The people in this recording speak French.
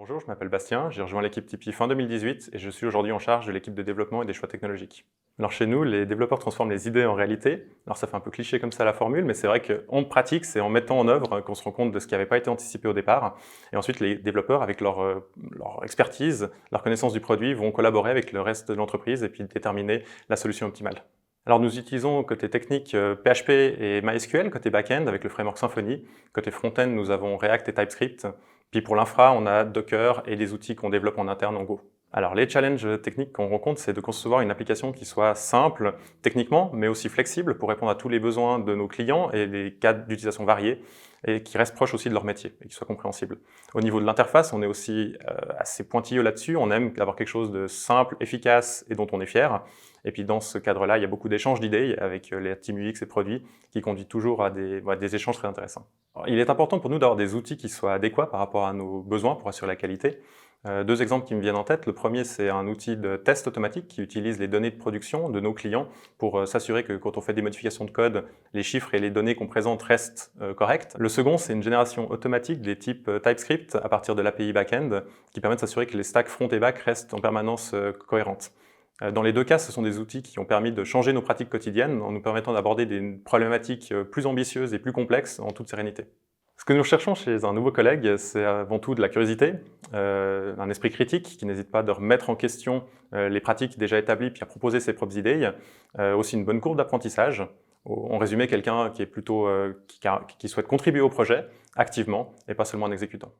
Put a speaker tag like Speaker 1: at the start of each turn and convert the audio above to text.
Speaker 1: Bonjour, je m'appelle Bastien, j'ai rejoint l'équipe Tipeee fin 2018 et je suis aujourd'hui en charge de l'équipe de développement et des choix technologiques. Alors chez nous, les développeurs transforment les idées en réalité. Alors ça fait un peu cliché comme ça la formule, mais c'est vrai qu'en pratique, c'est en mettant en œuvre qu'on se rend compte de ce qui n'avait pas été anticipé au départ. Et ensuite, les développeurs, avec leur expertise, leur connaissance du produit, vont collaborer avec le reste de l'entreprise et puis déterminer la solution optimale. Alors nous utilisons côté technique PHP et MySQL, côté back-end avec le framework Symfony. Côté front-end, nous avons React et TypeScript. Puis pour l'infra, on a Docker et des outils qu'on développe en interne en Go. Alors les challenges techniques qu'on rencontre, c'est de concevoir une application qui soit simple techniquement, mais aussi flexible pour répondre à tous les besoins de nos clients et des cas d'utilisation variés, et qui reste proche aussi de leur métier et qui soit compréhensible. Au niveau de l'interface, on est aussi assez pointilleux là-dessus. On aime avoir quelque chose de simple, efficace et dont on est fier. Et puis dans ce cadre-là, il y a beaucoup d'échanges d'idées avec les teams UX et produits qui conduit toujours à des échanges très intéressants. Alors, il est important pour nous d'avoir des outils qui soient adéquats par rapport à nos besoins pour assurer la qualité. Deux exemples qui me viennent en tête. Le premier, c'est un outil de test automatique qui utilise les données de production de nos clients pour s'assurer que quand on fait des modifications de code, les chiffres et les données qu'on présente restent corrects. Le second, c'est une génération automatique des types TypeScript à partir de l'API backend qui permet de s'assurer que les stacks front et back restent en permanence cohérentes. Dans les deux cas, ce sont des outils qui ont permis de changer nos pratiques quotidiennes en nous permettant d'aborder des problématiques plus ambitieuses et plus complexes en toute sérénité. Ce que nous recherchons chez un nouveau collègue, c'est avant tout de la curiosité, un esprit critique qui n'hésite pas de remettre en question les pratiques déjà établies puis à proposer ses propres idées, aussi une bonne courbe d'apprentissage. En résumé, quelqu'un qui est plutôt qui souhaite contribuer au projet activement et pas seulement en exécutant.